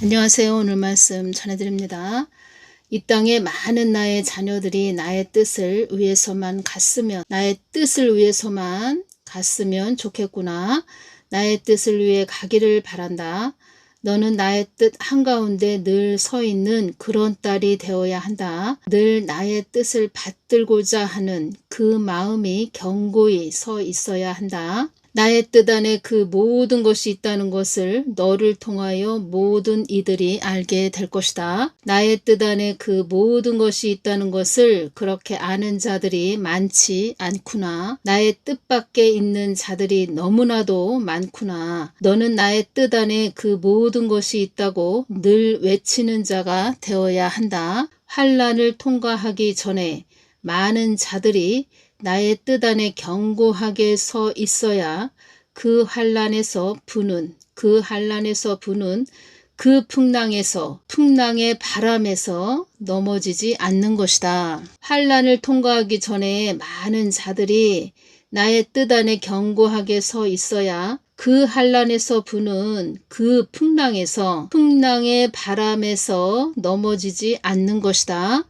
안녕하세요. 오늘 말씀 전해드립니다. 이 땅에 많은 나의 자녀들이 나의 뜻을 위해서만 갔으면 좋겠구나. 나의 뜻을 위해 가기를 바란다. 너는 나의 뜻 한가운데 늘 서 있는 그런 딸이 되어야 한다. 늘 나의 뜻을 받들고자 하는 그 마음이 견고히 서 있어야 한다. 나의 뜻 안에 그 모든 것이 있다는 것을 너를 통하여 모든 이들이 알게 될 것이다. 나의 뜻 안에 그 모든 것이 있다는 것을 그렇게 아는 자들이 많지 않구나. 나의 뜻 밖에 있는 자들이 너무나도 많구나. 너는 나의 뜻 안에 그 모든 것이 있다고 늘 외치는 자가 되어야 한다. 환난을 통과하기 전에 많은 자들이 나의 뜻 안에 견고하게 서 있어야 그 환난에서 부는 그 풍랑의 바람에서 넘어지지 않는 것이다. 환난을 통과하기 전에 많은 자들이 나의 뜻 안에 견고하게 서 있어야 그 환난에서 부는 그 풍랑의 바람에서 넘어지지 않는 것이다.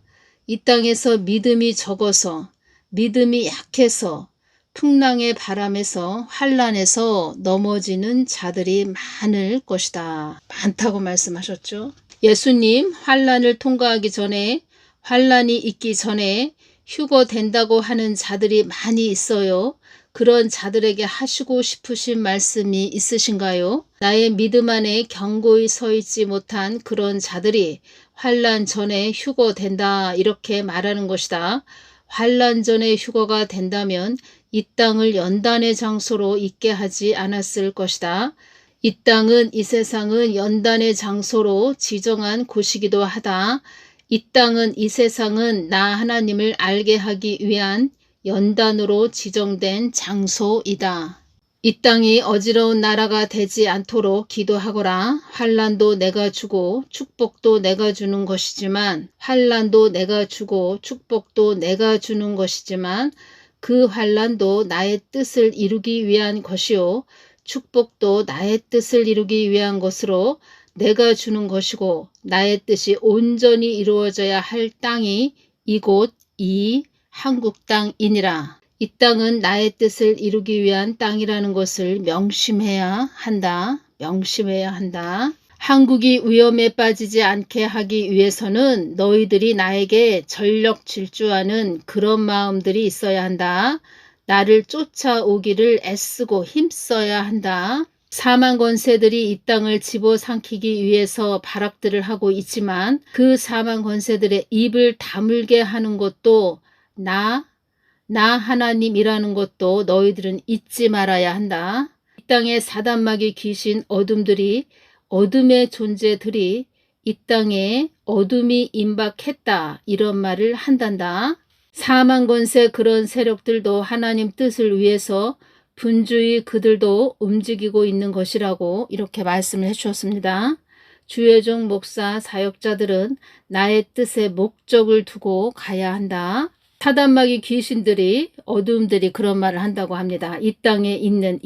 이 땅에서 믿음이 적어서 믿음이 약해서 풍랑의 바람에서 환난에서 넘어지는 자들이 많을 것이다. 많다고 말씀하셨죠. 예수님 환난을 통과하기 전에, 환난이 있기 전에 휴거된다고 하는 자들이 많이 있어요. 그런 자들에게 하시고 싶으신 말씀이 있으신가요? 나의 믿음 안에 견고히 서 있지 못한 그런 자들이 환난 전에 휴거된다 이렇게 말하는 것이다. 환난 전에 휴거가 된다면 이 땅을 연단의 장소로 있게 하지 않았을 것이다. 이 세상은 연단의 장소로 지정한 곳이기도 하다. 이 세상은 나 하나님을 알게 하기 위한 연단으로 지정된 장소이다. 이 땅이 어지러운 나라가 되지 않도록 기도하거라. 환난도 내가 주고 축복도 내가 주는 것이지만 그 환난도 나의 뜻을 이루기 위한 것이요 축복도 나의 뜻을 이루기 위한 것으로 내가 주는 것이고 나의 뜻이 온전히 이루어져야 할 땅이 이곳 이 한국 땅이니라. 이 땅은 나의 뜻을 이루기 위한 땅이라는 것을 명심해야 한다. 한국이 위험에 빠지지 않게 하기 위해서는 너희들이 나에게 전력 질주하는 그런 마음들이 있어야 한다. 나를 쫓아오기를 애쓰고 힘써야 한다. 사망 권세들이 이 땅을 집어삼키기 위해서 발악들을 하고 있지만 그 사망 권세들의 입을 다물게 하는 것도 나 하나님이라는 것도 너희들은 잊지 말아야 한다. 이 땅에 사단마귀 귀신 어둠의 존재들이 이 땅에 어둠이 임박했다 이런 말을 한단다. 사망 권세 그런 세력들도 하나님 뜻을 위해서 분주히 그들도 움직이고 있는 것이라고 이렇게 말씀을 해주셨습니다. 주혜종 목사 사역자들은 나의 뜻에 목적을 두고 가야 한다. 사단마귀 귀신들이 어둠들이 그런 말을 한다고 합니다. 이 세상에 있는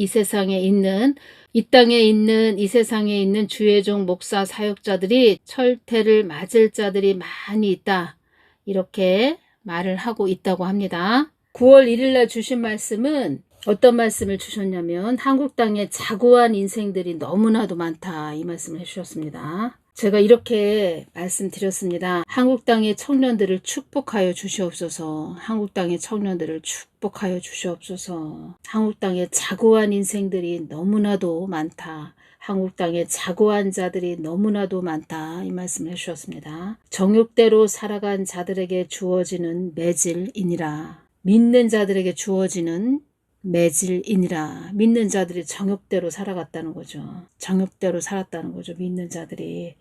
이 세상에 있는 주혜종 목사 사역자들이 철퇴를 맞을 자들이 많이 있다. 이렇게 말을 하고 있다고 합니다. 9월 1일 날 주신 말씀은 어떤 말씀을 주셨냐면 한국 땅에 자고한 인생들이 너무나도 많다 이 말씀을 해주셨습니다. 제가 이렇게 말씀드렸습니다. 한국 땅의 청년들을 축복하여 주시옵소서. 한국 땅의 청년들을 축복하여 주시옵소서. 한국 땅에 자고한 인생들이 너무나도 많다. 한국 땅에 자고한 자들이 너무나도 많다. 이 말씀을 해주셨습니다. 정욕대로 살아간 자들에게 주어지는 매질이니라. 믿는 자들에게 주어지는 매질이니라. 믿는 자들이 정욕대로 살아갔다는 거죠. 정욕대로 살았다는 거죠. 믿는 자들이.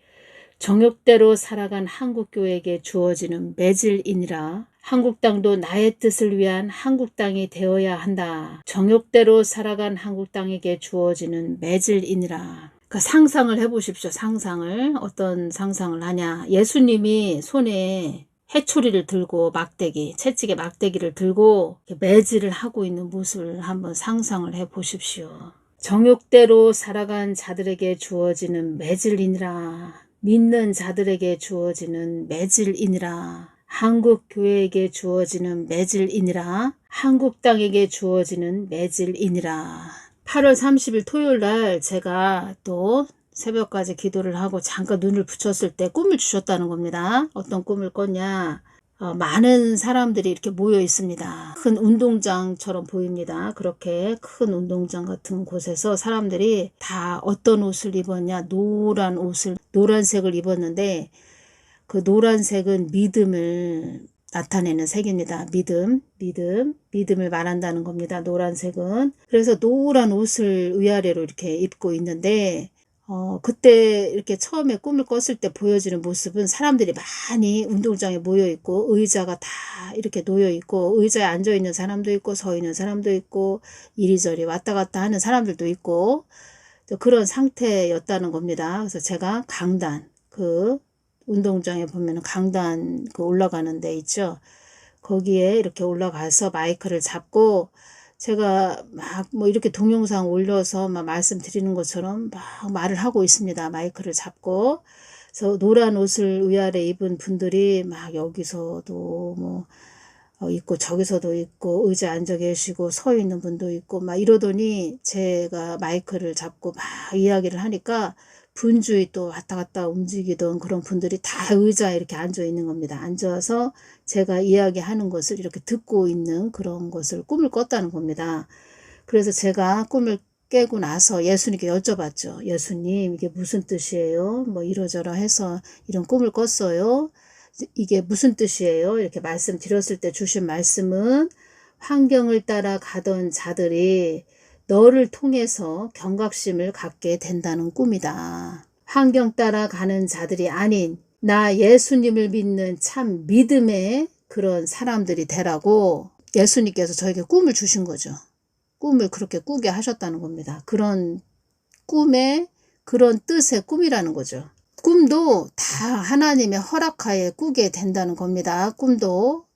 정욕대로 살아간 한국교회에게 주어지는 매질이니라. 한국 땅도 나의 뜻을 위한 한국 땅이 되어야 한다. 정욕대로 살아간 한국 땅에게 주어지는 매질이니라. 그 상상을 해보십시오. 상상을. 어떤 상상을 하냐. 예수님이 손에 해초리를 들고 채찍에 막대기를 들고 매질을 하고 있는 모습을 한번 상상을 해 보십시오. 정욕대로 살아간 자들에게 주어지는 매질이니라. 믿는 자들에게 주어지는 매질이니라. 한국 교회에게 주어지는 매질이니라. 한국 땅에게 주어지는 매질이니라. 8월 30일 토요일 날 제가 또 새벽까지 기도를 하고 잠깐 눈을 붙였을 때 꿈을 주셨다는 겁니다. 어떤 꿈을 꿨냐? 많은 사람들이 이렇게 모여 있습니다. 큰 운동장처럼 보입니다. 그렇게 큰 운동장 같은 곳에서 사람들이 다 어떤 옷을 입었냐? 노란색을 입었는데 그 노란색은 믿음을 나타내는 색입니다. 믿음을 말한다는 겁니다. 노란색은. 그래서 노란 옷을 위아래로 이렇게 입고 있는데 그때 이렇게 처음에 꿈을 꿨을 때 보여지는 모습은 사람들이 많이 운동장에 모여 있고 의자가 다 이렇게 놓여 있고 의자에 앉아 있는 사람도 있고 서 있는 사람도 있고 이리저리 왔다 갔다 하는 사람들도 있고 그런 상태였다는 겁니다. 그래서 제가 강단, 그 운동장에 보면 강단 그 올라가는 데 있죠. 거기에 이렇게 올라가서 마이크를 잡고 제가 막 뭐 이렇게 동영상 올려서 막 말씀드리는 것처럼 막 말을 하고 있습니다. 마이크를 잡고. 그래서 노란 옷을 위아래 입은 분들이 막 여기서도 뭐 있고 저기서도 있고 의자에 앉아 계시고 서 있는 분도 있고 막 이러더니 제가 마이크를 잡고 막 이야기를 하니까 분주히 또 왔다 갔다 움직이던 그런 분들이 다 의자에 이렇게 앉아 있는 겁니다. 앉아서 제가 이야기하는 것을 이렇게 듣고 있는 그런 것을 꿈을 꿨다는 겁니다. 그래서 제가 꿈을 깨고 나서 예수님께 여쭤봤죠. 예수님, 이게 무슨 뜻이에요? 뭐 이러저러 해서 이런 꿈을 꿨어요. 이게 무슨 뜻이에요? 이렇게 말씀드렸을 때 주신 말씀은 환경을 따라 가던 자들이 너를 통해서 경각심을 갖게 된다는 꿈이다. 환경 따라 가는 자들이 아닌 나 예수님을 믿는 참 믿음의 그런 사람들이 되라고 예수님께서 저에게 꿈을 주신 거죠. 꿈을 그렇게 꾸게 하셨다는 겁니다. 그런 꿈의 그런 뜻의 꿈이라는 거죠. 꿈도 다 하나님의 허락하에 꾸게 된다는 겁니다.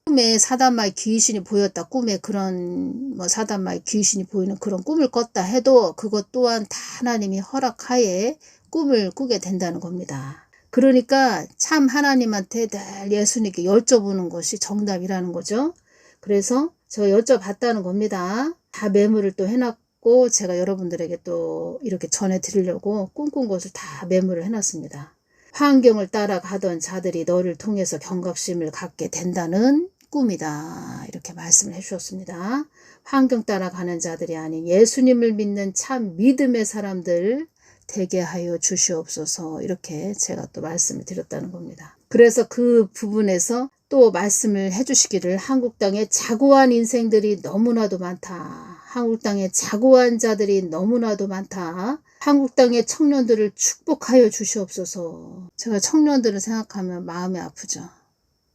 꿈에 사단마의 귀신이 보였다. 꿈에 그런 사단마의 귀신이 보이는 그런 꿈을 꿨다 해도 그것 또한 다 하나님이 허락하에 꿈을 꾸게 된다는 겁니다. 그러니까 참 하나님한테 늘 예수님께 여쭤보는 것이 정답이라는 거죠. 그래서 저 여쭤봤다는 겁니다. 다 메모를 또 해놨고 제가 여러분들에게 또 이렇게 전해드리려고 꿈꾼 것을 다 메모를 해놨습니다. 환경을 따라가던 자들이 너를 통해서 경각심을 갖게 된다는 꿈이다. 이렇게 말씀을 해주셨습니다. 환경 따라가는 자들이 아닌 예수님을 믿는 참 믿음의 사람들 되게 하여 주시옵소서. 이렇게 제가 또 말씀을 드렸다는 겁니다. 그래서 그 부분에서 또 말씀을 해주시기를 한국 땅에 자고한 인생들이 너무나도 많다. 한국 땅에 자고한 자들이 너무나도 많다. 한국 땅의 청년들을 축복하여 주시옵소서. 제가 청년들을 생각하면 마음이 아프죠.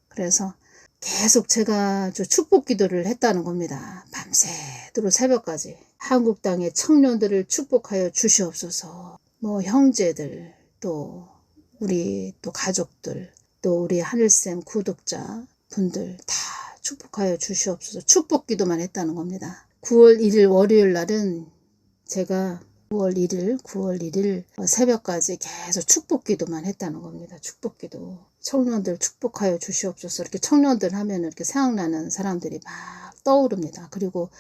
그래서 계속 제가 축복 기도를 했다는 겁니다. 밤새도록 새벽까지. 한국 땅의 청년들을 축복하여 주시옵소서. 뭐 형제들, 또 우리 또 가족들, 또 우리 하늘쌤 구독자 분들 다 축복하여 주시옵소서. 축복 기도만 했다는 겁니다. 9월 1일 월요일 날은 제가 9월 1일 새벽까지 계속 축복 기도만 했다는 겁니다. 축복 기도. 청년들 축복하여 주시옵소서. 이렇게 청년들 하면 이렇게 생각나는 사람들이 막 떠오릅니다. 그리고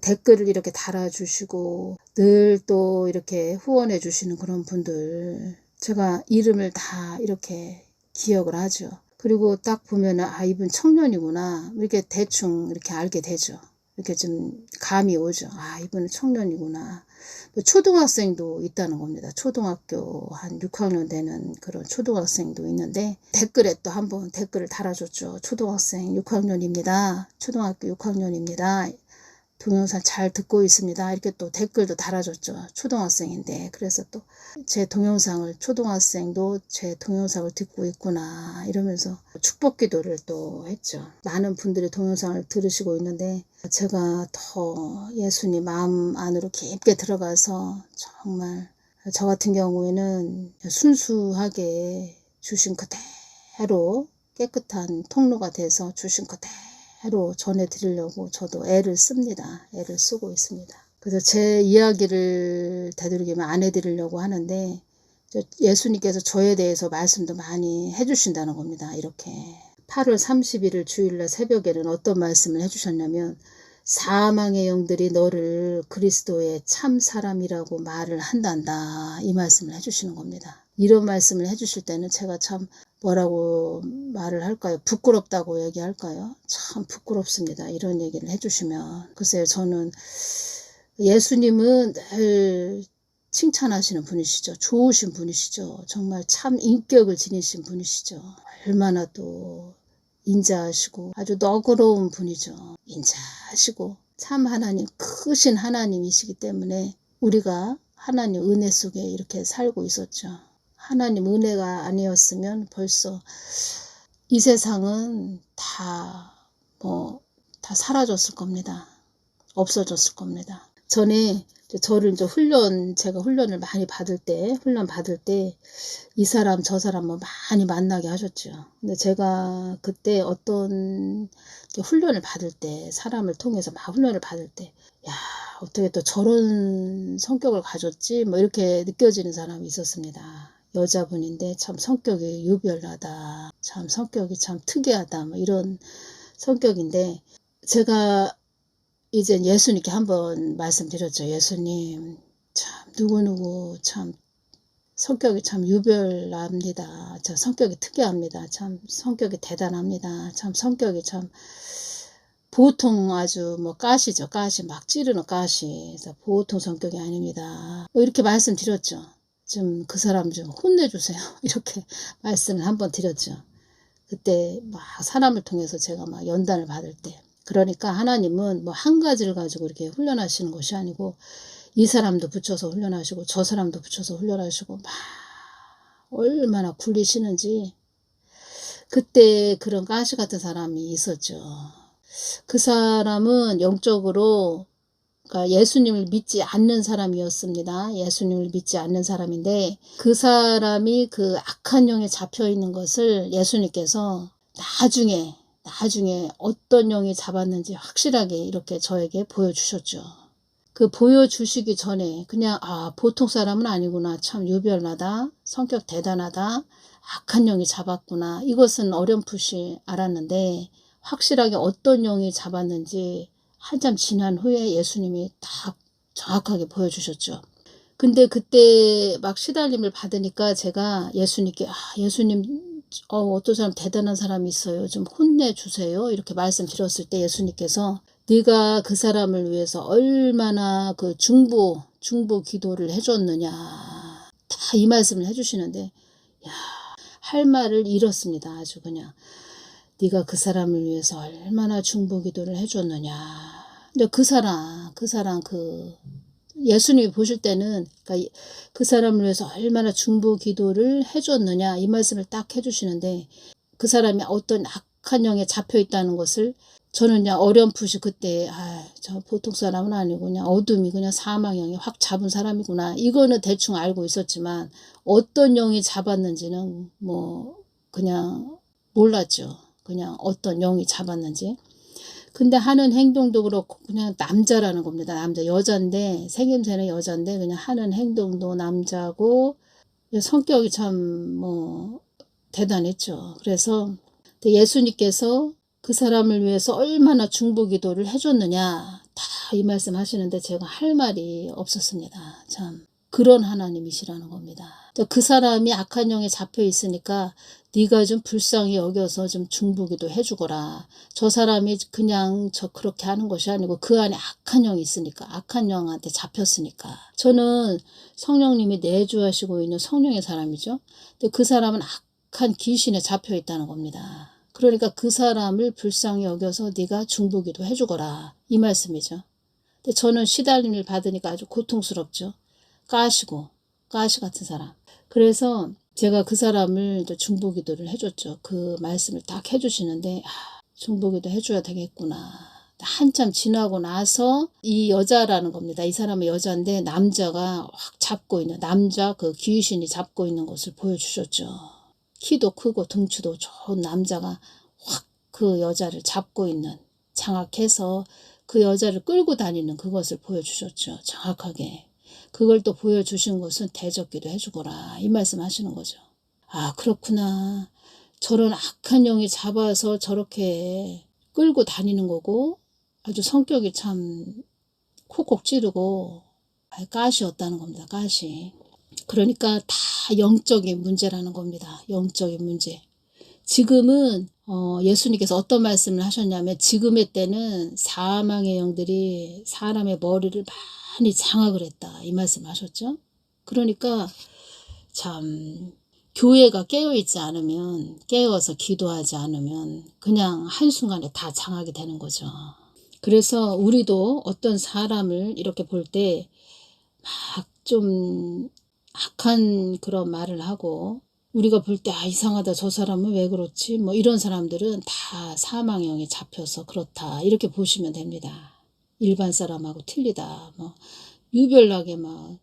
댓글을 이렇게 달아주시고 늘 또 이렇게 후원해 주시는 그런 분들 제가 이름을 다 이렇게 기억을 하죠. 그리고 딱 보면은 이분 청년이구나 이렇게 대충 이렇게 알게 되죠. 이렇게 좀 감이 오죠. 이분은 청년이구나. 또 초등학생도 있다는 겁니다. 초등학교 한 6학년 되는 그런 초등학생도 있는데 댓글에 또 한번 댓글을 달아줬죠. 초등학생 6학년입니다. 초등학교 6학년입니다. 동영상 잘 듣고 있습니다. 이렇게 또 댓글도 달아줬죠. 초등학생인데 그래서 또 제 동영상을 초등학생도 제 동영상을 듣고 있구나 이러면서 축복 기도를 또 했죠. 많은 분들이 동영상을 들으시고 있는데 제가 더 예수님 마음 안으로 깊게 들어가서 정말 저 같은 경우에는 순수하게 주신 그대로 깨끗한 통로가 돼서 주신 그대로 전해드리려고 저도 애를 씁니다. 애를 쓰고 있습니다. 그래서 제 이야기를 되도록이면 안 해드리려고 하는데 예수님께서 저에 대해서 말씀도 많이 해주신다는 겁니다. 이렇게 8월 30일 주일날 새벽에는 어떤 말씀을 해주셨냐면 사망의 영들이 너를 그리스도의 참 사람이라고 말을 한단다. 이 말씀을 해주시는 겁니다. 이런 말씀을 해주실 때는 제가 참 뭐라고 말을 할까요? 부끄럽다고 얘기할까요? 참 부끄럽습니다. 이런 얘기를 해주시면. 글쎄요, 저는 예수님은 늘 칭찬하시는 분이시죠. 좋으신 분이시죠. 정말 참 인격을 지니신 분이시죠. 얼마나 또 인자하시고 아주 너그러운 분이죠. 인자하시고 참 하나님, 크신 하나님이시기 때문에 우리가 하나님 은혜 속에 이렇게 살고 있었죠. 하나님 은혜가 아니었으면 벌써 이 세상은 다 사라졌을 겁니다. 없어졌을 겁니다. 전에 제가 훈련을 많이 받을 때, 이 사람 저 사람 많이 만나게 하셨죠. 근데 제가 그때 어떤 훈련을 받을 때, 사람을 통해서 막 훈련을 받을 때, 야, 어떻게 또 저런 성격을 가졌지? 이렇게 느껴지는 사람이 있었습니다. 여자분인데 참 성격이 유별나다. 참 성격이 참 특이하다. 이런 성격인데, 제가 이제 예수님께 한번 말씀드렸죠. 예수님, 참 누구누구 참 성격이 참 유별납니다. 참 성격이 특이합니다. 참 성격이 대단합니다. 참 성격이 참 보통 아주 가시죠. 가시 막 찌르는 가시. 그래서 보통 성격이 아닙니다. 이렇게 말씀드렸죠. 좀 그 사람 좀 혼내주세요. 이렇게 말씀을 한번 드렸죠. 그때 막 사람을 통해서 제가 막 연단을 받을 때. 그러니까 하나님은 한 가지를 가지고 이렇게 훈련하시는 것이 아니고 이 사람도 붙여서 훈련하시고 저 사람도 붙여서 훈련하시고 막 얼마나 굴리시는지. 그때 그런 가시 같은 사람이 있었죠. 그 사람은 영적으로 그러니까 예수님을 믿지 않는 사람이었습니다. 예수님을 믿지 않는 사람인데 그 사람이 그 악한 영에 잡혀 있는 것을 예수님께서 나중에 어떤 영이 잡았는지 확실하게 이렇게 저에게 보여주셨죠. 그 보여주시기 전에 그냥 보통 사람은 아니구나. 참 유별나다. 성격 대단하다. 악한 영이 잡았구나. 이것은 어렴풋이 알았는데 확실하게 어떤 영이 잡았는지 한참 지난 후에 예수님이 딱 정확하게 보여주셨죠. 근데 그때 막 시달림을 받으니까 제가 예수님께 예수님 어떤 사람 대단한 사람이 있어요. 좀 혼내주세요. 이렇게 말씀드렸을 때 예수님께서 네가 그 사람을 위해서 얼마나 그 중보 기도를 해줬느냐. 다 이 말씀을 해주시는데 할 말을 잃었습니다. 아주 그냥 네가 그 사람을 위해서 얼마나 중보 기도를 해줬느냐. 근데 그 사람 예수님이 보실 때는 그러니까 그 사람을 위해서 얼마나 중보 기도를 해줬느냐 이 말씀을 딱 해주시는데 그 사람이 어떤 악한 영에 잡혀 있다는 것을 저는 그냥 어렴풋이 그때 저 보통 사람은 아니고 그냥 어둠이 그냥 사망영이 확 잡은 사람이구나 이거는 대충 알고 있었지만 어떤 영이 잡았는지는 그냥 몰랐죠. 그냥 어떤 영이 잡았는지. 근데 하는 행동도 그렇고 그냥 남자라는 겁니다. 남자. 여잔데 생김새는 여잔데 그냥 하는 행동도 남자고 성격이 참 대단했죠. 그래서 예수님께서 그 사람을 위해서 얼마나 중보 기도를 해줬느냐 다 이 말씀 하시는데 제가 할 말이 없었습니다. 참 그런 하나님이시라는 겁니다. 그 사람이 악한 영에 잡혀 있으니까 네가 좀 불쌍히 여겨서 좀 중보기도 해주거라. 저 사람이 그냥 그렇게 하는 것이 아니고 그 안에 악한 영이 있으니까 악한 영한테 잡혔으니까. 저는 성령님이 내주하시고 있는 성령의 사람이죠. 근데 그 사람은 악한 귀신에 잡혀 있다는 겁니다. 그러니까 그 사람을 불쌍히 여겨서 네가 중보기도 해주거라. 이 말씀이죠. 근데 저는 시달림을 받으니까 아주 고통스럽죠. 가시 같은 사람. 그래서 제가 그 사람을 중보기도를 해줬죠. 그 말씀을 딱 해주시는데 중보기도 해줘야 되겠구나. 한참 지나고 나서 이 여자라는 겁니다. 이 사람은 여자인데 남자가 확 잡고 있는 남자 그 귀신이 잡고 있는 것을 보여주셨죠. 키도 크고 등치도 좋은 남자가 확 그 여자를 잡고 있는 장악해서 그 여자를 끌고 다니는 그것을 보여주셨죠. 정확하게. 그걸 또 보여주신 것은 대적기도 해주거라 이 말씀 하시는 거죠. 아 그렇구나. 저런 악한 영이 잡아서 저렇게 끌고 다니는 거고 아주 성격이 참 콕콕 찌르고 가시였다는 겁니다. 가시. 그러니까 다 영적인 문제라는 겁니다. 영적인 문제. 지금은 예수님께서 어떤 말씀을 하셨냐면 지금의 때는 사망의 영들이 사람의 머리를 많이 장악을 했다. 이 말씀 하셨죠. 그러니까 참 교회가 깨어있지 않으면 깨어서 기도하지 않으면 그냥 한순간에 다 장악이 되는 거죠. 그래서 우리도 어떤 사람을 이렇게 볼 때 막 좀 악한 그런 말을 하고 우리가 볼 때 아 이상하다 저 사람은 왜 그렇지 뭐 이런 사람들은 다 사망형에 잡혀서 그렇다 이렇게 보시면 됩니다. 일반 사람하고 틀리다 뭐 유별나게 막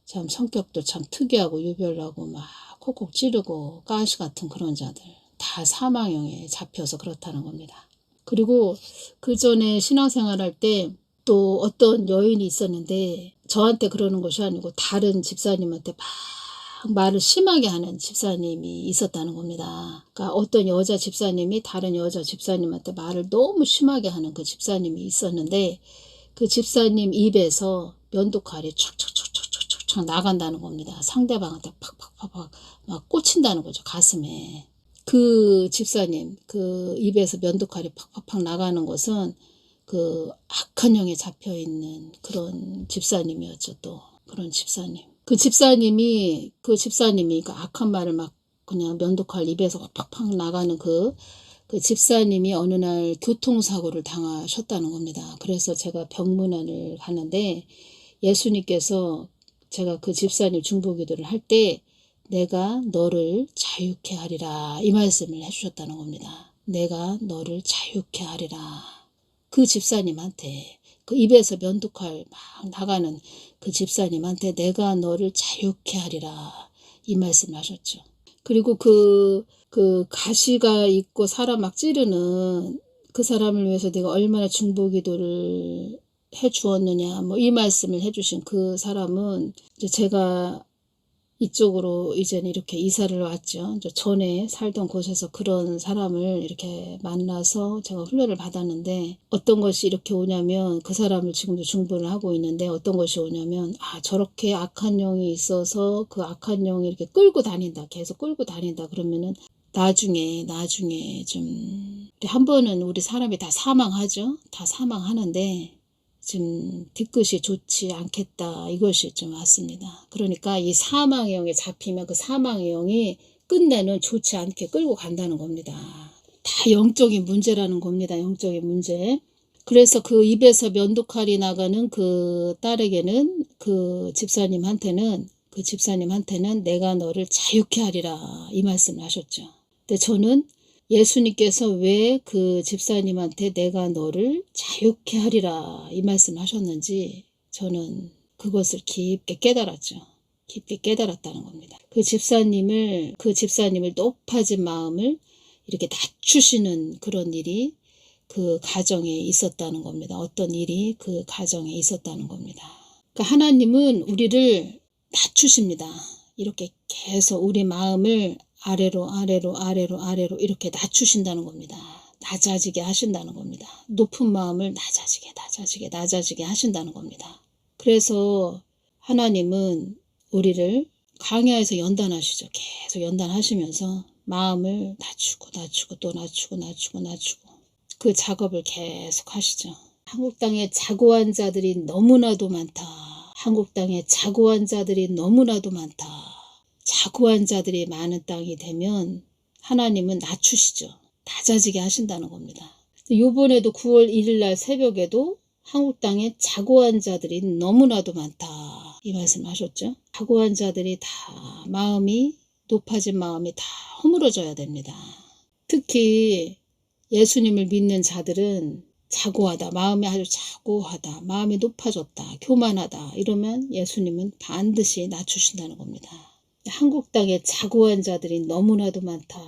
참 성격도 참 특이하고 유별나고 막 콕콕 찌르고 가시 같은 그런 자들 다 사망형에 잡혀서 그렇다는 겁니다. 그리고 그 전에 신앙생활 할 때 또 어떤 여인이 있었는데 저한테 그러는 것이 아니고 다른 집사님한테 막 말을 심하게 하는 집사님이 있었다는 겁니다. 그러니까 어떤 여자 집사님이 다른 여자 집사님한테 말을 너무 심하게 하는 그 집사님이 있었는데 그 집사님 입에서 면도칼이 촥촥촥촥촥촥 나간다는 겁니다. 상대방한테 팍팍팍팍 막 꽂힌다는 거죠. 가슴에. 그 집사님 그 입에서 면도칼이 팍팍팍 나가는 것은 그 악한 영에 잡혀있는 그런 집사님이었죠. 또 그런 집사님. 그 집사님이 그 악한 말을 막 그냥 면도칼 입에서 팍팍 나가는 그 집사님이 어느 날 교통사고를 당하셨다는 겁니다. 그래서 제가 병문안을 갔는데 예수님께서 제가 그 집사님 중보기도를 할 때 내가 너를 자유케 하리라 이 말씀을 해주셨다는 겁니다. 내가 너를 자유케 하리라. 그 집사님한테 그 입에서 면도칼 막 나가는 그 집사님한테 내가 너를 자유케 하리라 이 말씀을 하셨죠. 그리고 그 가시가 있고 사람 막 찌르는 그 사람을 위해서 내가 얼마나 중보기도를 해 주었느냐 뭐 이 말씀을 해주신 그 사람은 이제 제가 이쪽으로 이제는 이렇게 이사를 왔죠. 전에 살던 곳에서 그런 사람을 이렇게 만나서 제가 훈련을 받았는데 어떤 것이 이렇게 오냐면 그 사람을 지금도 중보를 하고 있는데 어떤 것이 오냐면 아 저렇게 악한 영이 있어서 그 악한 영이 이렇게 끌고 다닌다. 계속 끌고 다닌다. 그러면은 나중에 좀 한 번은 우리 사람이 다 사망하죠. 다 사망하는데 지금 뒤끝이 좋지 않겠다 이것이 좀 왔습니다. 그러니까 이 사망의 영에 잡히면 그 사망의 영이 끝내는 좋지 않게 끌고 간다는 겁니다. 다 영적인 문제라는 겁니다. 영적인 문제. 그래서 그 입에서 면도칼이 나가는 그 딸에게는 그 집사님한테는 내가 너를 자유케 하리라 이 말씀을 하셨죠. 근데 저는 예수님께서 왜 그 집사님한테 내가 너를 자유케 하리라 이 말씀 하셨는지 저는 그것을 깊게 깨달았죠. 깊게 깨달았다는 겁니다. 그 집사님을 높아진 마음을 이렇게 낮추시는 그런 일이 그 가정에 있었다는 겁니다. 어떤 일이 그 가정에 있었다는 겁니다. 그러니까 하나님은 우리를 낮추십니다. 이렇게 계속 우리 마음을 아래로 이렇게 낮추신다는 겁니다. 낮아지게 하신다는 겁니다. 높은 마음을 낮아지게 하신다는 겁니다. 그래서 하나님은 우리를 광야에서 연단하시죠. 계속 연단하시면서 마음을 낮추고 또 낮추고 그 작업을 계속 하시죠. 한국 땅에 자고한 자들이 너무나도 많다. 한국 땅에 자고한 자들이 너무나도 많다. 자고한 자들이 많은 땅이 되면 하나님은 낮추시죠. 낮아지게 하신다는 겁니다. 이번에도 9월 1일 날 새벽에도 한국 땅에 자고한 자들이 너무나도 많다. 이 말씀 하셨죠. 자고한 자들이 다 높아진 마음이 다 허물어져야 됩니다. 특히 예수님을 믿는 자들은 자고하다, 마음이 아주 자고하다, 마음이 높아졌다, 교만하다 이러면 예수님은 반드시 낮추신다는 겁니다. 한국 땅에 자고한 자들이 너무나도 많다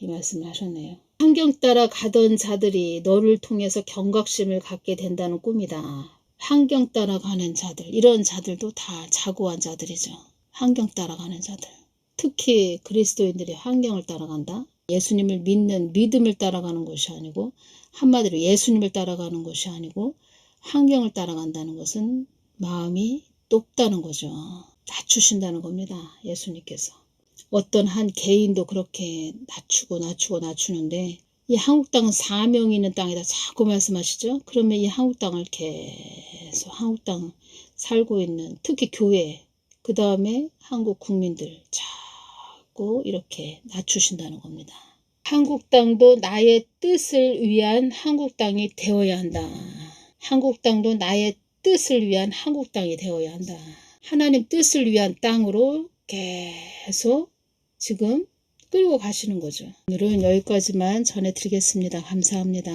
이 말씀을 하셨네요. 환경 따라 가던 자들이 너를 통해서 경각심을 갖게 된다는 꿈이다. 아, 환경 따라가는 자들, 이런 자들도 다 자고한 자들이죠. 환경 따라가는 자들. 특히 그리스도인들이 환경을 따라간다. 예수님을 믿는 믿음을 따라가는 것이 아니고, 한마디로 예수님을 따라가는 것이 아니고 환경을 따라간다는 것은 마음이 높다는 거죠. 낮추신다는 겁니다. 예수님께서. 어떤 한 개인도 그렇게 낮추는데, 이 한국 땅은 사명이 있는 땅이다 자꾸 말씀하시죠. 그러면 이 한국 땅을 계속 한국 땅 살고 있는 특히 교회, 그 다음에 한국 국민들 자꾸 이렇게 낮추신다는 겁니다. 한국 땅도 나의 뜻을 위한 한국 땅이 되어야 한다. 한국 땅도 나의 뜻을 위한 한국 땅이 되어야 한다. 하나님 뜻을 위한 땅으로 계속 지금 끌고 가시는 거죠. 오늘은 여기까지만 전해드리겠습니다. 감사합니다.